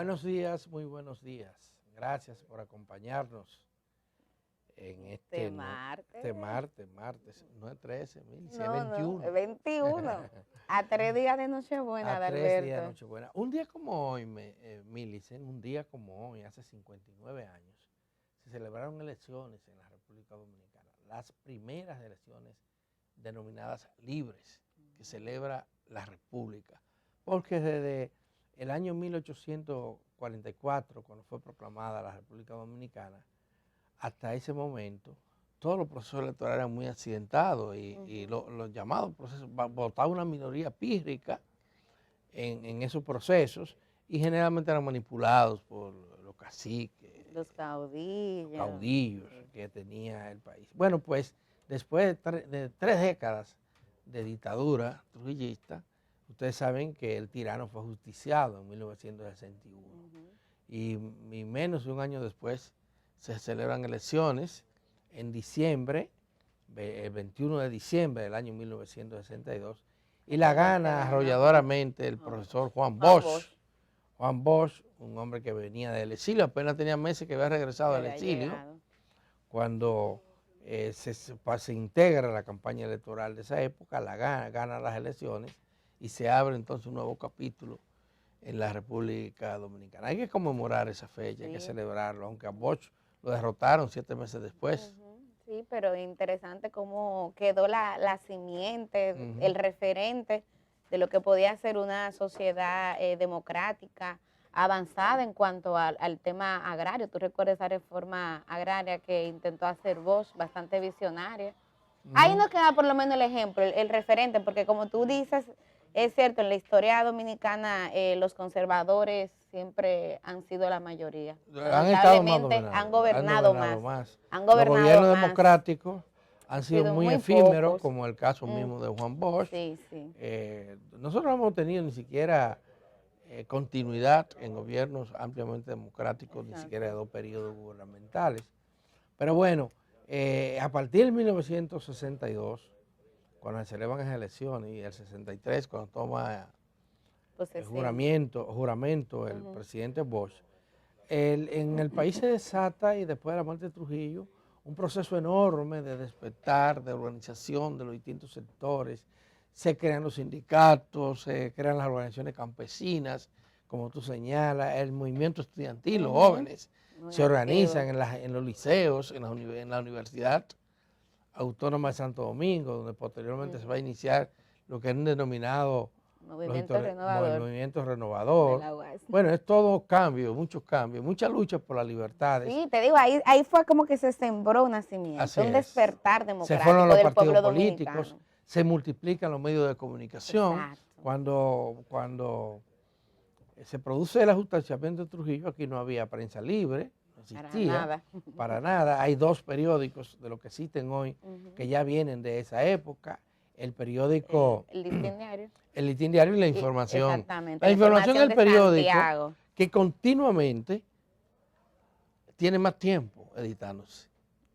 Buenos días, muy buenos días. Gracias por acompañarnos en martes. No es 13, Milce, es 21. No, 21. A 3 días de Nochebuena, A 3 días de Adalberto. Nochebuena. Un día como hoy, Milce, un día como hoy, hace 59 años, se celebraron elecciones en la República Dominicana. Las primeras elecciones denominadas libres que celebra la República. Porque desde el año 1844, cuando fue proclamada la República Dominicana, hasta ese momento, todos los procesos electorales eran muy accidentados y los llamados procesos, votaba una minoría pírrica en esos procesos y generalmente eran manipulados por los caciques, Los caudillos. caudillos que tenía el país. Bueno, pues después de 3 décadas de dictadura trujillista, ustedes saben que el tirano fue ajusticiado en 1961 y menos de un año después se celebran elecciones en diciembre, el 21 de diciembre del año 1962, y la gana arrolladoramente el profesor Juan Bosch. Juan Bosch, un hombre que venía del exilio, apenas tenía meses que había regresado del exilio, cuando se integra la campaña electoral de esa época, gana las elecciones y se abre entonces un nuevo capítulo en la República Dominicana. Hay que conmemorar esa fecha, hay que celebrarlo, aunque a Bosch lo derrotaron 7 meses después. Sí, pero interesante cómo quedó la simiente, el referente de lo que podía ser una sociedad democrática, avanzada en cuanto al tema agrario. Tú recuerdas esa reforma agraria que intentó hacer Bosch, bastante visionaria. Ahí nos queda por lo menos el ejemplo, el referente, porque como tú dices, es cierto, en la historia dominicana los conservadores siempre han sido la mayoría. Lamentablemente han gobernado más. Los gobiernos democráticos han sido muy efímeros, pocos, como el caso mismo de Juan Bosch. Sí. Nosotros no hemos tenido ni siquiera continuidad en gobiernos ampliamente democráticos, ni siquiera de 2 periodos gubernamentales. Pero bueno, a partir de 1962, cuando se celebran las elecciones, y el 63, cuando toma el juramento el presidente Bosch, en el país se desata, y después de la muerte de Trujillo, un proceso enorme de despertar, de organización de los distintos sectores. Se crean los sindicatos, se crean las organizaciones campesinas, como tú señalas, el movimiento estudiantil, los jóvenes se organizan en los liceos, en la Universidad Autónoma de Santo Domingo, donde posteriormente se va a iniciar lo que es un denominado movimiento renovador. Bueno, es todo cambio, muchos cambios, mucha lucha por las libertades. Sí, te digo, ahí fue como que se sembró un nacimiento, un despertar democrático. Se fueron los partidos políticos, se multiplican los medios de comunicación. Cuando se produce el ajusticiamiento de Trujillo, aquí no había prensa libre, no existía para nada. Hay 2 periódicos de los que existen hoy que ya vienen de esa época. El periódico El Listín Diario. El Listín Diario y La Información. Exactamente. La Información es el periódico Santiago, que continuamente tiene más tiempo editándose,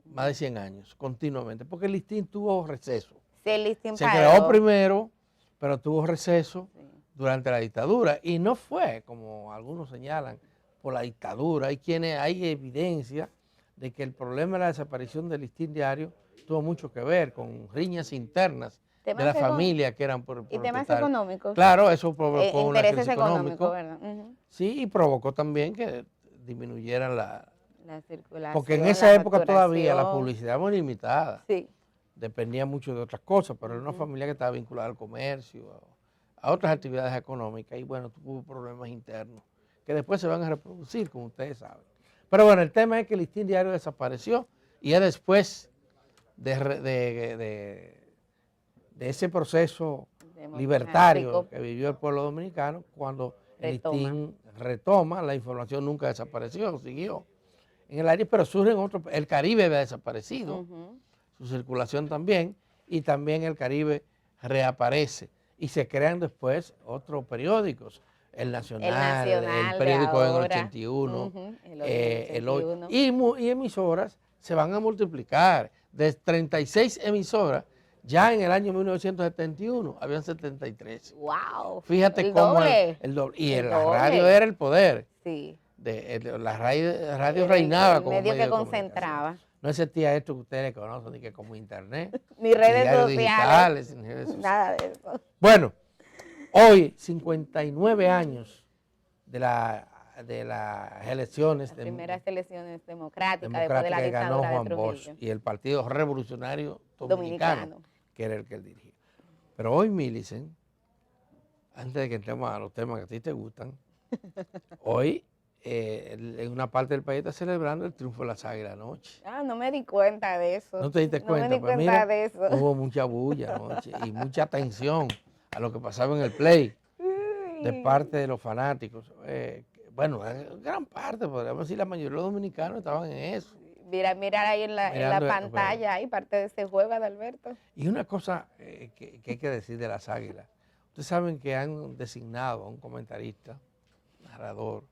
más de 100 años, continuamente, porque el Listín tuvo receso. Sí, el Listín se creó primero, pero tuvo receso durante la dictadura, y no fue, como algunos señalan, por la dictadura. Hay evidencia de que el problema de la desaparición del Listín Diario tuvo mucho que ver con riñas internas de la familia que eran por ¿Y temas económicos? Claro, eso provocó una crisis intereses económicos, ¿verdad? Sí, y provocó también que disminuyeran la circulación. Porque en esa época todavía la publicidad era muy limitada. Sí. Dependía mucho de otras cosas, pero era una familia que estaba vinculada al comercio, a otras actividades económicas, y bueno, tuvo problemas internos que después se van a reproducir, como ustedes saben. Pero bueno, el tema es que el Listín Diario desapareció, y ya después de ese proceso libertario que vivió el pueblo dominicano, cuando el Listín retoma, la información nunca desapareció, siguió en el aire, pero surgen otros. El Caribe había desaparecido, su circulación también, y también el Caribe reaparece, y se crean después otros periódicos, el Nacional, el periódico en el 81, y emisoras se van a multiplicar. De 36 emisoras Ya en el año 1971 habían 73. ¡Wow! Fíjate el cómo doble. el doble. Y El la doble. radio era el poder. Sí. La radio Era reinaba el como medio medio que de comunicación. concentraba. No existía esto que ustedes conocen, ni que como internet, Ni redes diarios sociales. digitales, ni redes sociales. Nada de eso. Bueno, hoy, 59 años de las elecciones Las primeras elecciones democráticas después de la democráticas que ganó dictadura de Juan Bosch Trujillo. y el Partido Revolucionario Dominicano, que era el que él dirigía. Pero hoy, Millicent, antes de que entremos a los temas que a ti te gustan, hoy en una parte del país está celebrando el triunfo de las Águilas anoche. Ah, no me di cuenta de eso. ¿No te diste cuenta? No me di Pues cuenta mira, de eso. hubo mucha bulla anoche y mucha atención a lo que pasaba en el play de parte de los fanáticos. Bueno, en gran parte, podríamos decir, la mayoría de los dominicanos estaban en eso. Mira ahí en la Mirando, pantalla, ahí parte de ese juego, Adalberto. Y una cosa que hay que decir de las Águilas. Ustedes saben que han designado a un comentarista, narrador,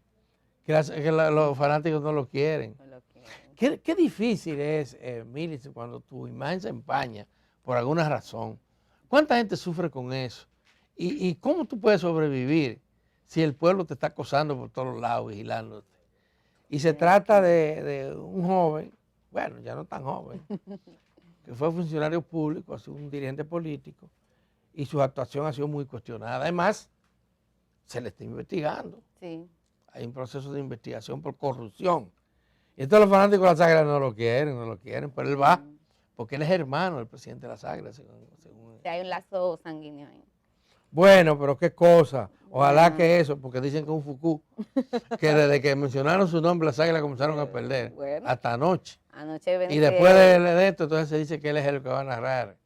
que los fanáticos no lo quieren. No lo quieren. Qué difícil es, Millicent, cuando tu imagen se empaña por alguna razón. ¿Cuánta gente sufre con eso? ¿Y cómo tú puedes sobrevivir si el pueblo te está acosando por todos lados, vigilándote? Y se trata de un joven, bueno, ya no tan joven, que fue funcionario público, ha sido un dirigente político, y su actuación ha sido muy cuestionada. Además, se le está investigando. Sí. Hay un proceso de investigación por corrupción. Y entonces los fanáticos de las Águilas no lo quieren, pero él va, porque él es hermano del presidente de las Águilas. Sí, hay un lazo sanguíneo ahí. Bueno, pero qué cosa. Ojalá que eso, porque dicen que es un Fucú, que desde que mencionaron su nombre las Águilas comenzaron a perder, hasta anoche. Anoche Y después de esto, entonces se dice que él es el que va a narrar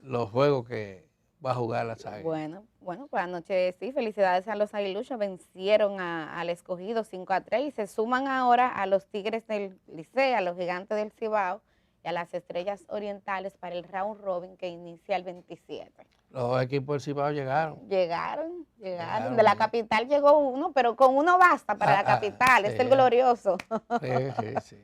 los juegos que va a jugar las Águilas. Bueno, pues anoche sí, felicidades a los aguiluchos, vencieron al Escogido 5-3 y se suman ahora a los Tigres del Licey, a los Gigantes del Cibao y a las Estrellas Orientales para el round robin que inicia el 27. Los dos equipos del Cibao llegaron. Llegaron. De la capital llegó uno, pero con uno basta para la capital, es el glorioso. Sí.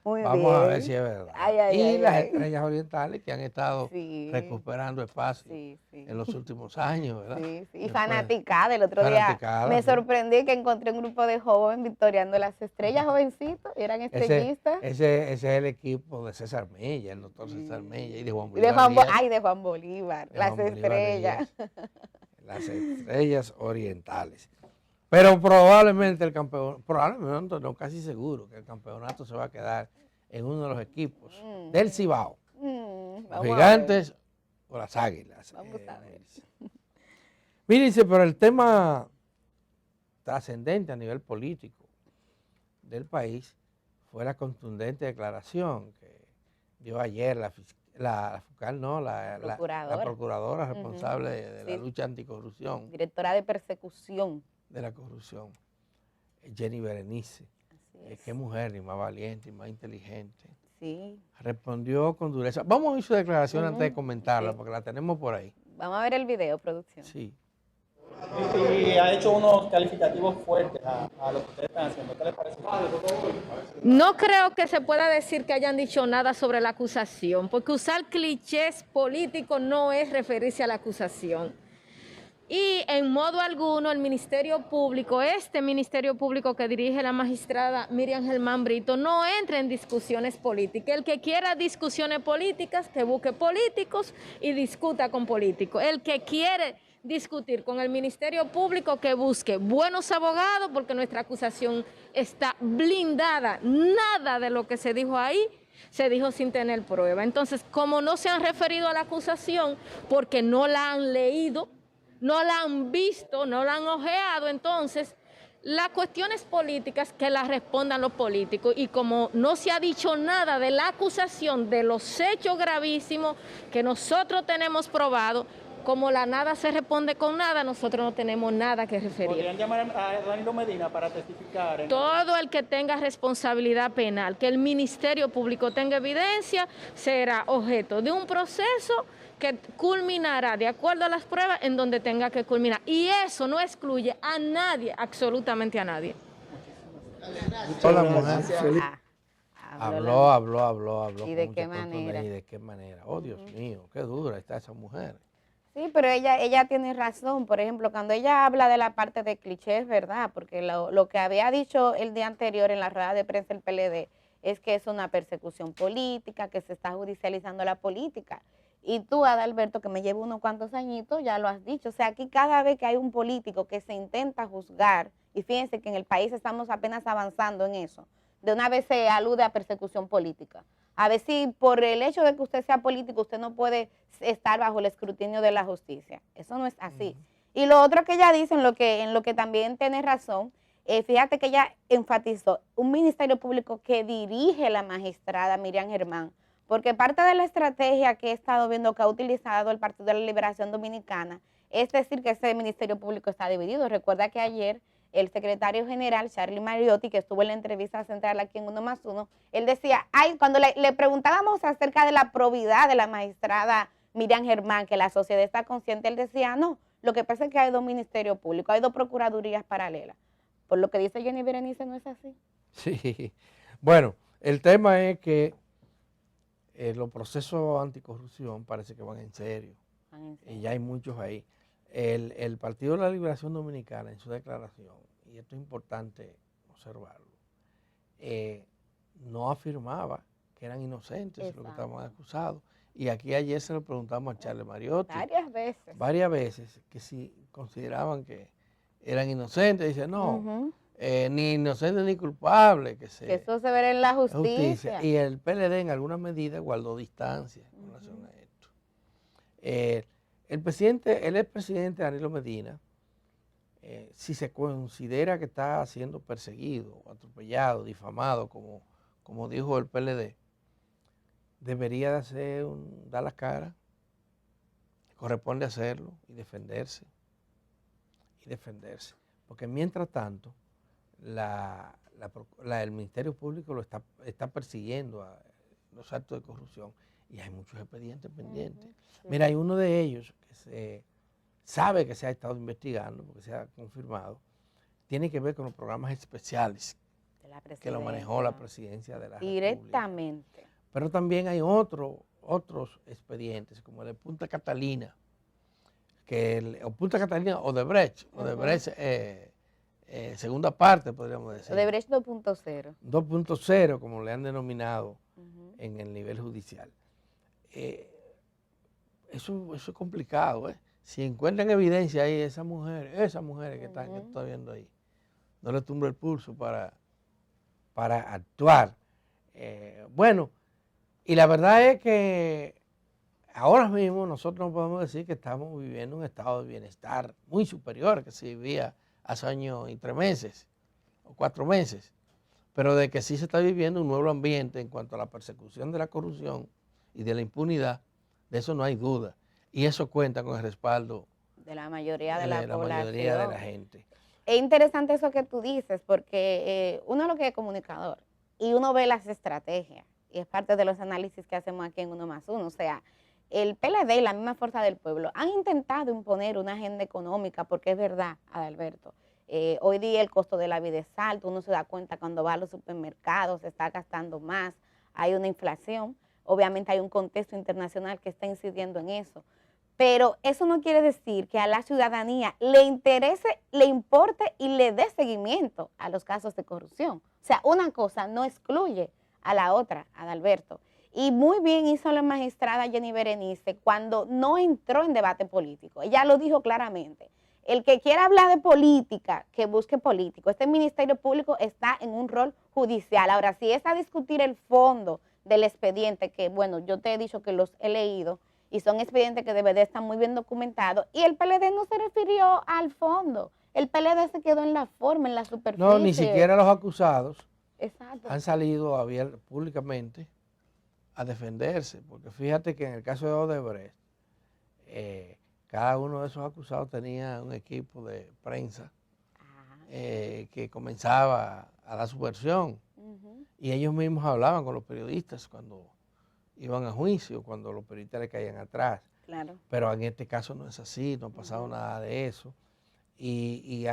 Muy Vamos bien. a ver si es verdad. Y las Estrellas Orientales que han estado recuperando espacio en los últimos años, ¿verdad? Sí. Y fanaticada. El otro día me sorprendí que encontré un grupo de jóvenes victoriando las Estrellas, jovencitos, eran estrellistas. Ese es el equipo de César Mella, el doctor César Mella, y de Juan Bolívar. De Juan Bolívar, las Estrellas. Las Estrellas Orientales. Pero probablemente no, casi seguro que el campeonato se va a quedar en uno de los equipos del Cibao. Los Gigantes o las Águilas. Vamos a ver. Mírense, pero el tema trascendente a nivel político del país fue la contundente declaración que dio ayer la procuradora responsable de la lucha anticorrupción. Directora de persecución de la corrupción, Jenny Berenice. Qué mujer, ni más valiente, ni más inteligente. Sí. Respondió con dureza. Vamos a oír su declaración antes de comentarla, porque la tenemos por ahí. Vamos a ver el video, producción. Sí. Y ha hecho unos calificativos fuertes a lo que ustedes están haciendo. ¿Qué les parece? No creo que se pueda decir que hayan dicho nada sobre la acusación, porque usar clichés políticos no es referirse a la acusación. Y en modo alguno el Ministerio Público, este Ministerio Público que dirige la magistrada Miriam Germán Brito, no entra en discusiones políticas. El que quiera discusiones políticas, que busque políticos y discuta con políticos. El que quiere discutir con el Ministerio Público, que busque buenos abogados, porque nuestra acusación está blindada. Nada de lo que se dijo ahí se dijo sin tener prueba. Entonces, como no se han referido a la acusación, porque no la han leído, no la han visto, no la han ojeado, entonces las cuestiones políticas que las respondan los políticos, y como no se ha dicho nada de la acusación, de los hechos gravísimos que nosotros tenemos probado, como la nada se responde con nada, nosotros no tenemos nada que referir. ¿Podrían llamar a Danilo Medina para testificar? Todo el que tenga responsabilidad penal, que el Ministerio Público tenga evidencia, será objeto de un proceso que culminará de acuerdo a las pruebas en donde tenga que culminar. Y eso no excluye a nadie, absolutamente a nadie. Hola, mujer. Habló. ¿Y con de mucha qué manera? ¿Y de qué manera? Oh, Dios mío, qué dura está esa mujer. Sí, pero ella tiene razón. Por ejemplo, cuando ella habla de la parte de clichés, ¿verdad? Porque lo que había dicho el día anterior en la rueda de prensa del PLD es que es una persecución política, que se está judicializando la política. Y tú, Adalberto, que me llevo unos cuantos añitos, ya lo has dicho. O sea, aquí cada vez que hay un político que se intenta juzgar, y fíjense que en el país estamos apenas avanzando en eso, de una vez se alude a persecución política. A ver si por el hecho de que usted sea político, usted no puede estar bajo el escrutinio de la justicia. Eso no es así. Y lo otro que ella dice, en lo que también tiene razón, fíjate que ella enfatizó un ministerio público que dirige la magistrada Miriam Germán, porque parte de la estrategia que he estado viendo que ha utilizado el Partido de la Liberación Dominicana es decir que ese ministerio público está dividido. Recuerda que ayer el secretario general, Charlie Mariotti, que estuvo en la entrevista central aquí en 1+1, él decía, cuando le preguntábamos acerca de la probidad de la magistrada Miriam Germán, que la sociedad está consciente, él decía, no, lo que pasa es que hay dos ministerios públicos, hay dos procuradurías paralelas. Por lo que dice Jenny Berenice, no es así. Sí, bueno, el tema es que los procesos anticorrupción parece que van en serio. Y ya hay muchos ahí. El Partido de la Liberación Dominicana, en su declaración, y esto es importante observarlo, no afirmaba que eran inocentes los que estaban acusados. Y aquí ayer se lo preguntamos a Charles Mariotti. Varias veces, que si consideraban que eran inocentes. Dice, no, ni inocentes ni culpables. Que eso se verá en la justicia. Y el PLD en alguna medida guardó distancia con relación a esto. El expresidente Danilo Medina, si se considera que está siendo perseguido, atropellado, difamado, como dijo el PLD, debería dar la cara, corresponde hacerlo y defenderse. Porque mientras tanto, el Ministerio Público lo está persiguiendo a los actos de corrupción y hay muchos expedientes pendientes. Mira, hay uno de ellos que se sabe que se ha estado investigando, porque se ha confirmado, tiene que ver con los programas especiales que lo manejó la presidencia de la directamente. República. Pero también hay otros expedientes, como el de Punta Catalina, Odebrecht, segunda parte, podríamos decir. Odebrecht 2.0. 2.0, como le han denominado en el nivel judicial. Eso es complicado, ¿eh? Si encuentran evidencia ahí, esas mujeres que está viendo ahí, no le tumba el pulso para actuar. Bueno, y la verdad es que ahora mismo nosotros podemos decir que estamos viviendo un estado de bienestar muy superior al que se vivía hace años y 3 meses o 4 meses, pero de que sí se está viviendo un nuevo ambiente en cuanto a la persecución de la corrupción y de la impunidad, de eso no hay duda. Y eso cuenta con el respaldo de la mayoría de la población. Mayoría de la gente. Es interesante eso que tú dices, porque uno lo que es comunicador y uno ve las estrategias, y es parte de los análisis que hacemos aquí en 1+1. O sea, el PLD y la misma Fuerza del Pueblo han intentado imponer una agenda económica, porque es verdad, Adalberto, hoy día el costo de la vida es alto, uno se da cuenta cuando va a los supermercados, se está gastando más, hay una inflación, obviamente hay un contexto internacional que está incidiendo en eso. Pero eso no quiere decir que a la ciudadanía le interese, le importe y le dé seguimiento a los casos de corrupción. O sea, una cosa no excluye a la otra, Adalberto. Y muy bien hizo la magistrada Jenny Berenice cuando no entró en debate político. Ella lo dijo claramente. El que quiera hablar de política, que busque político. Este Ministerio Público está en un rol judicial. Ahora, si es a discutir el fondo del expediente, que bueno, yo te he dicho que los he leído, y son expedientes que deben de estar muy bien documentados, y el PLD no se refirió al fondo, el PLD se quedó en la forma, en la superficie. No, ni siquiera los acusados han salido públicamente a defenderse, porque fíjate que en el caso de Odebrecht, cada uno de esos acusados tenía un equipo de prensa que comenzaba a dar su versión, y ellos mismos hablaban con los periodistas cuando iban a juicio, cuando los periodistas le caían atrás. Claro. Pero en este caso no es así, no ha pasado nada de eso. Y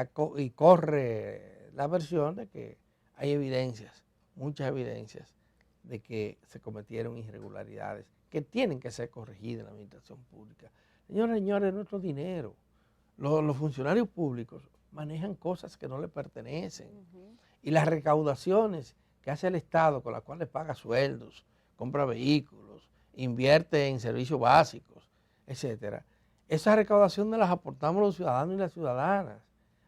corre la versión de que hay evidencias, muchas evidencias, de que se cometieron irregularidades que tienen que ser corregidas en la administración pública. Señores, nuestro dinero. Los funcionarios públicos manejan cosas que no les pertenecen. Y las recaudaciones que hace el Estado, con las cuales paga sueldos, compra vehículos, invierte en servicios básicos, etcétera, esa recaudación las aportamos los ciudadanos y las ciudadanas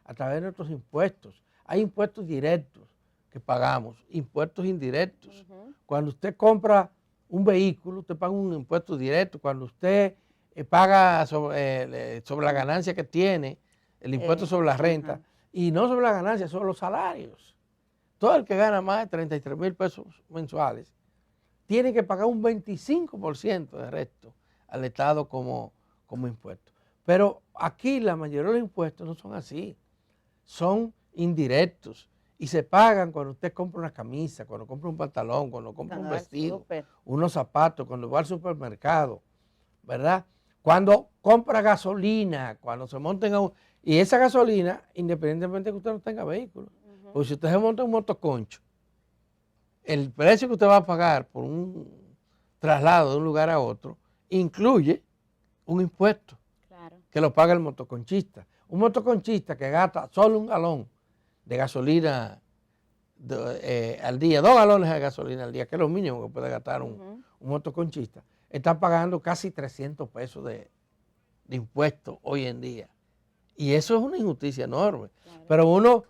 a través de nuestros impuestos. Hay impuestos directos que pagamos, impuestos indirectos. Cuando usted compra un vehículo, usted paga un impuesto directo. Cuando usted paga sobre la ganancia que tiene, el impuesto sobre la renta, y no sobre la ganancia, sobre los salarios. Todo el que gana más de 33,000 pesos mensuales tiene que pagar un 25% de resto al Estado como impuesto. Pero aquí la mayoría de los impuestos no son así, son indirectos y se pagan cuando usted compra una camisa, cuando compra un pantalón, cuando compra un vestido, unos zapatos, cuando va al supermercado, ¿verdad? Cuando compra gasolina, cuando se monta en y esa gasolina, independientemente de que usted no tenga vehículo, porque si usted se monta en un motoconcho, el precio que usted va a pagar por un traslado de un lugar a otro incluye un impuesto que lo paga el motoconchista. Un motoconchista que gasta solo un galón de gasolina al día, 2 galones de gasolina al día, que es lo mínimo que puede gastar un motoconchista, está pagando casi 300 pesos de impuestos hoy en día. Y eso es una injusticia enorme. Pero uno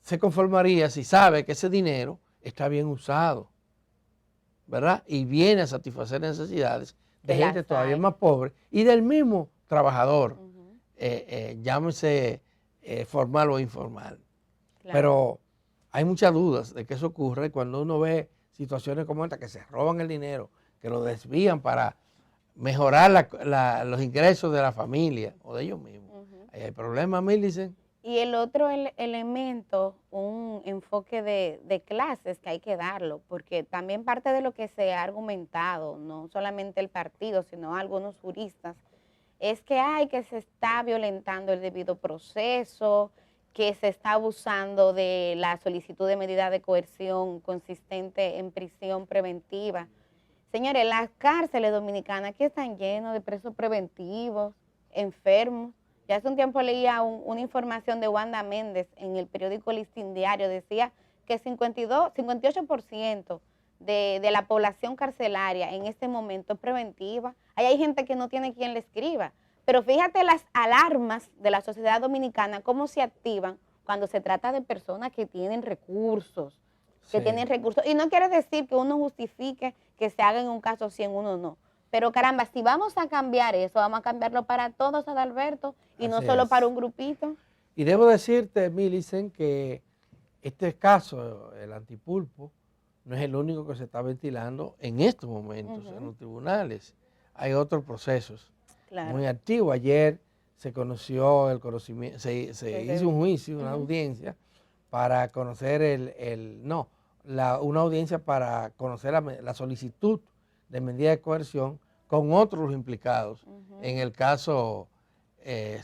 se conformaría si sabe que ese dinero está bien usado, ¿verdad? Y viene a satisfacer necesidades de gente todavía más pobre y del mismo trabajador, llámese formal o informal. Pero hay muchas dudas de que eso ocurre cuando uno ve situaciones como esta, que se roban el dinero, que lo desvían para mejorar los ingresos de la familia o de ellos mismos. Ahí hay problemas, Millicent. Y el otro elemento, un enfoque de clases que hay que darlo, porque también parte de lo que se ha argumentado, no solamente el partido, sino algunos juristas, es que se está violentando el debido proceso, que se está abusando de la solicitud de medida de coerción consistente en prisión preventiva. Señores, las cárceles dominicanas aquí están llenas de presos preventivos, enfermos. Ya hace un tiempo leía una información de Wanda Méndez en el periódico Listín Diario, decía que 58% de la población carcelaria en este momento es preventiva. Ahí hay gente que no tiene quien le escriba. Pero fíjate las alarmas de la sociedad dominicana, cómo se activan cuando se trata de personas que tienen recursos, Y no quiere decir que uno justifique que se haga en un caso sí, en uno no. Pero caramba, si vamos a cambiar eso, vamos a cambiarlo para todos, Adalberto, y no solo para un grupito. Y debo decirte, Millicent, que este caso, el antipulpo, no es el único que se está ventilando en estos momentos en los tribunales. Hay otros procesos muy activos. Ayer se conoció se hizo un juicio, una audiencia para conocer una audiencia para conocer la solicitud de medida de coerción con otros implicados en el caso Coral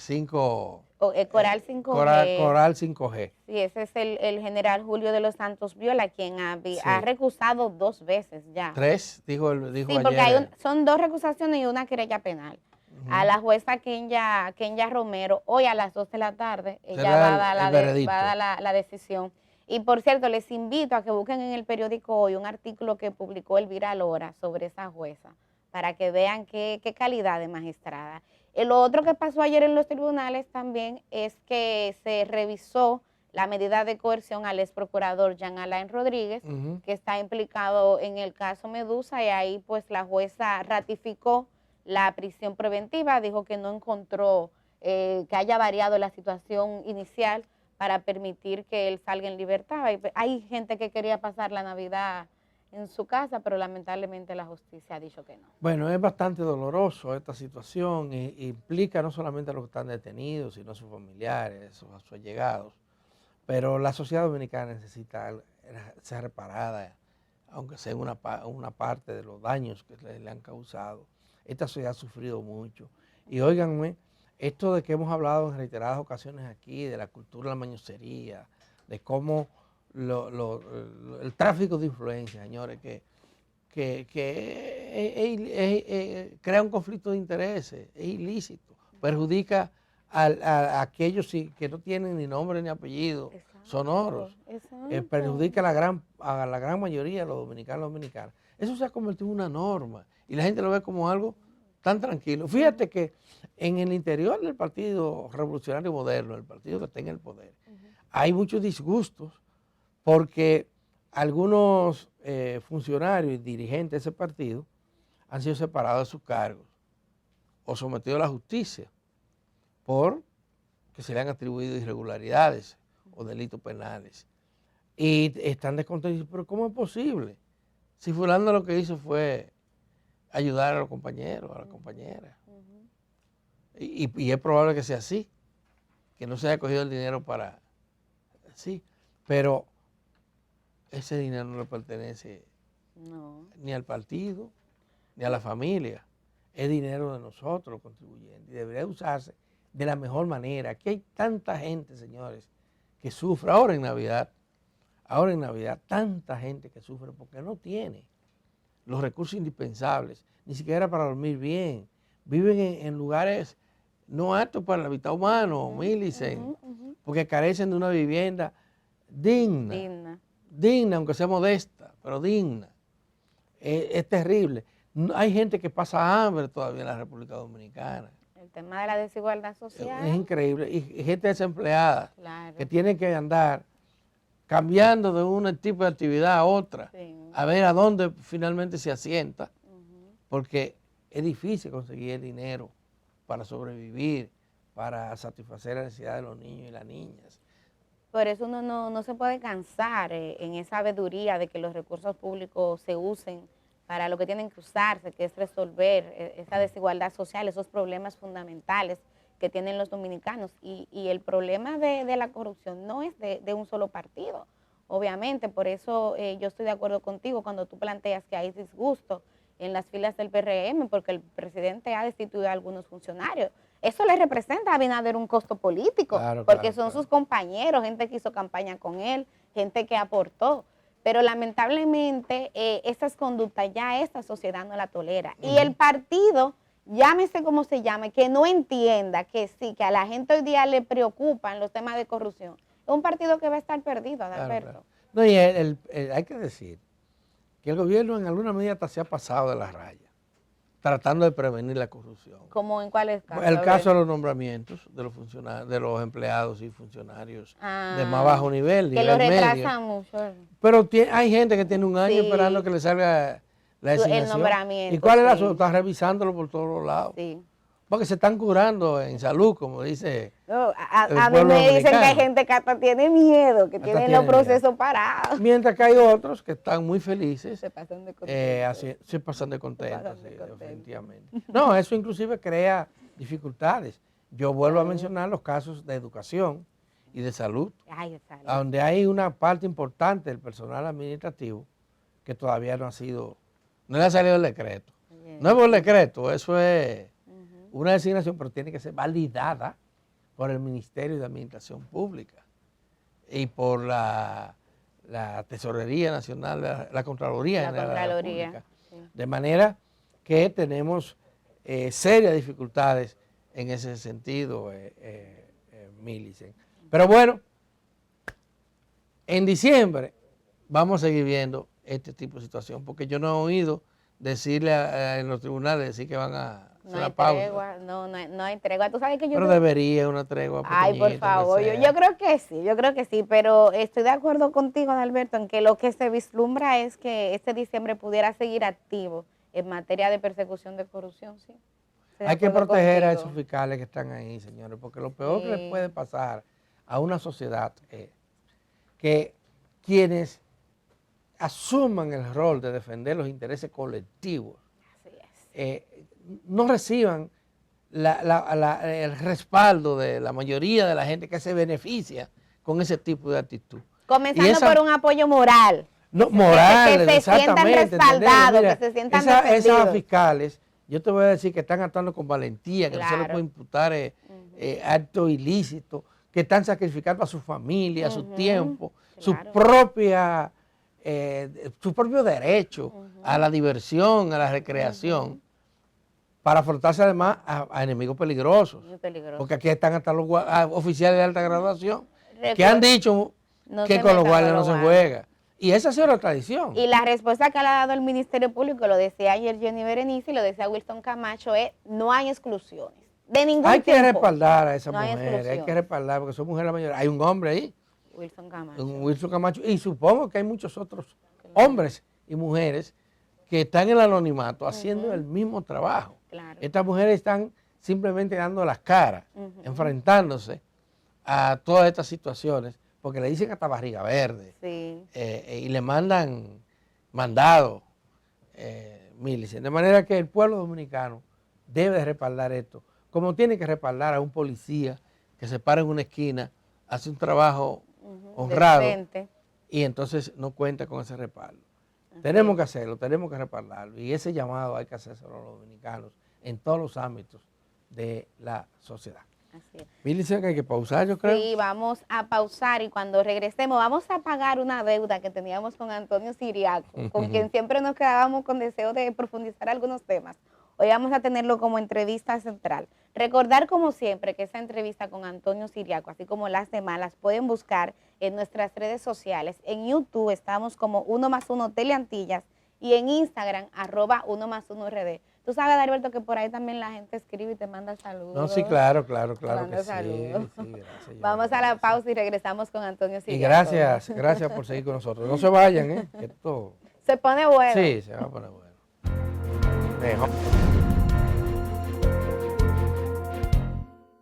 5G. Coral 5G. Sí, ese es el general Julio de los Santos Viola, quien ha recusado 2 veces ya. 3, dijo sí, porque ayer. Son 2 recusaciones y una querella penal. A la jueza Kenya Romero, hoy a las 2 de la tarde, ella va a dar la decisión. Y por cierto, les invito a que busquen en el periódico Hoy un artículo que publicó Elvira Lora sobre esa jueza, para que vean qué calidad de magistrada. Lo otro que pasó ayer en los tribunales también es que se revisó la medida de coerción al ex procurador Jean Alain Rodríguez, que está implicado en el caso Medusa, y ahí pues la jueza ratificó la prisión preventiva, dijo que no encontró que haya variado la situación inicial para permitir que él salga en libertad. Hay gente que quería pasar la Navidad en su casa, pero lamentablemente la justicia ha dicho que no. Bueno, es bastante doloroso esta situación y implica no solamente a los que están detenidos, sino a sus familiares, a sus allegados. Pero la sociedad dominicana necesita ser reparada, aunque sea una parte de los daños que le han causado. Esta sociedad ha sufrido mucho. Y óiganme, esto de que hemos hablado en reiteradas ocasiones aquí, de la cultura de la mañosería, de cómo el tráfico de influencia, señores, que crea un conflicto de intereses, es ilícito, perjudica a aquellos que no tienen ni nombre ni apellido, sonoros, perjudica a la gran mayoría de los dominicanos y dominicanas. Eso se ha convertido en una norma y la gente lo ve como algo tan tranquilo. Fíjate que en el interior del Partido Revolucionario Moderno, el partido que está en el poder, hay muchos disgustos porque algunos funcionarios y dirigentes de ese partido han sido separados de sus cargos o sometidos a la justicia por que se le han atribuido irregularidades o delitos penales. Y están descontentos. Pero ¿cómo es posible? Si fulano lo que hizo fue ayudar a los compañeros, a las compañeras. Y es probable que sea así, que no se haya cogido el dinero para... Sí, pero ese dinero no le pertenece ni al partido, ni a la familia. Es dinero de nosotros, los contribuyentes, y debería usarse de la mejor manera. Aquí hay tanta gente, señores, que sufre ahora en Navidad, tanta gente que sufre porque no tiene los recursos indispensables, ni siquiera para dormir bien. Viven en lugares no aptos para el hábitat humano, Millicent, porque carecen de una vivienda digna, aunque sea modesta, pero digna. Es terrible. Hay gente que pasa hambre todavía en la República Dominicana. El tema de la desigualdad social. Es increíble. Y gente desempleada, que tiene que andar cambiando de un tipo de actividad a otra, a ver a dónde finalmente se asienta, porque es difícil conseguir el dinero para sobrevivir, para satisfacer las necesidades de los niños y las niñas. Por eso uno no se puede cansar en esa sabiduría de que los recursos públicos se usen para lo que tienen que usarse, que es resolver esa desigualdad social, esos problemas fundamentales que tienen los dominicanos. Y el problema de la corrupción no es de un solo partido, obviamente. Por eso yo estoy de acuerdo contigo cuando tú planteas que hay disgusto en las filas del PRM, porque el presidente ha destituido a algunos funcionarios. Eso le representa a Abinader un costo político, porque son sus compañeros, gente que hizo campaña con él, gente que aportó. Pero lamentablemente esas conductas ya esta sociedad no la tolera. Y el partido, llámese como se llame, que no entienda que sí, que a la gente hoy día le preocupan los temas de corrupción, es un partido que va a estar perdido, Adalberto. No, y hay que decir que el gobierno en alguna medida hasta se ha pasado de la raya, tratando de prevenir la corrupción. ¿Cómo en cuáles casos? El caso de los nombramientos de los funcionarios, de los empleados y funcionarios de más bajo nivel, que lo retrasan mucho. Pero hay gente que tiene un año esperando que le salga la designación. El nombramiento. ¿Y cuál es la solución? Está revisándolo por todos los lados. Sí. Porque se están curando en salud, como dice a mí me dicen que hay gente que hasta tiene miedo, que tienen los procesos parados. Mientras que hay otros que están muy felices. Se pasan de contentos. Se pasan de contentos, sí, definitivamente. No, eso inclusive crea dificultades. Yo vuelvo a mencionar los casos de educación y de salud, donde hay una parte importante del personal administrativo que todavía no le ha salido el decreto. No es por decreto, eso es una designación, pero tiene que ser validada por el Ministerio de Administración Pública y por la Tesorería Nacional, la Contraloría General de la República. Sí. De manera que tenemos serias dificultades en ese sentido, Millicent. Pero bueno, en diciembre vamos a seguir viendo este tipo de situación, porque yo no he oído decirle en los tribunales decir que van a hacer la pausa. Tregua, no hay tregua. ¿Tú sabes que yo pero debería una tregua. Ay, por favor, yo creo que sí, pero estoy de acuerdo contigo, Adalberto, en que lo que se vislumbra es que este diciembre pudiera seguir activo en materia de persecución de corrupción, sí. Hay que proteger a esos fiscales que están ahí, señores, porque lo peor que les puede pasar a una sociedad es que quienes asuman el rol de defender los intereses colectivos, no reciban el respaldo de la mayoría de la gente que se beneficia con ese tipo de actitud. Comenzando por un apoyo moral. No, moral, que se sientan respaldados, que se sientan defendidos. Esas fiscales, yo te voy a decir que están actuando con valentía, que no se les puede imputar actos ilícitos, que están sacrificando a su familia, a su tiempo, su propio derecho a la diversión, a la recreación, para afrontarse además a enemigos peligrosos. Muy peligroso. Porque aquí están hasta los oficiales de alta graduación que Recuerda, han dicho no que se con los metan guardias con no los se guardias. juega. Y esa ha sido la tradición. Y la respuesta que le ha dado el Ministerio Público, lo decía ayer Jenny Berenice y lo decía Wilson Camacho, es no hay exclusiones. De ningún Hay que tipo. respaldar a esas No hay mujeres, hay que exclusión. respaldar porque son mujeres la mayoría. Hay un hombre ahí, Wilson Camacho. un Wilson Camacho, y supongo que hay muchos otros hombres y mujeres que están en el anonimato haciendo el mismo trabajo. Claro. Estas mujeres están simplemente dando las caras, Ujú. enfrentándose a todas estas situaciones, porque le dicen hasta barriga verde, Sí. y le mandan mandados, Millicent. De manera que el pueblo dominicano debe de respaldar esto, como tiene que respaldar a un policía que se para en una esquina, hace un trabajo honrado, Decente. y entonces no cuenta con ese respaldo. Así Tenemos es. que hacerlo, tenemos que respaldarlo, y ese llamado hay que hacérselo a los dominicanos en todos los ámbitos de la sociedad. Así es. Millicent, que hay que pausar, yo creo. Sí, vamos a pausar y cuando regresemos vamos a pagar una deuda que teníamos con Antonio Siriaco, con quien siempre nos quedábamos con deseo de profundizar algunos temas. Hoy vamos a tenerlo como entrevista central. Recordar como siempre que esa entrevista con Antonio Siriaco, así como las demás, las pueden buscar en nuestras redes sociales. En YouTube estamos como 1+1 Teleantillas y en Instagram @1+1RD. Tú sabes, Adalberto, que por ahí también la gente escribe y te manda saludos. No, sí, claro que manda sí. saludos. Sí, gracias, Vamos a la pausa y regresamos con Antonio y Siriaco. gracias por seguir con nosotros. No se vayan, que esto Se pone bueno. sí se va a poner bueno. Mejor.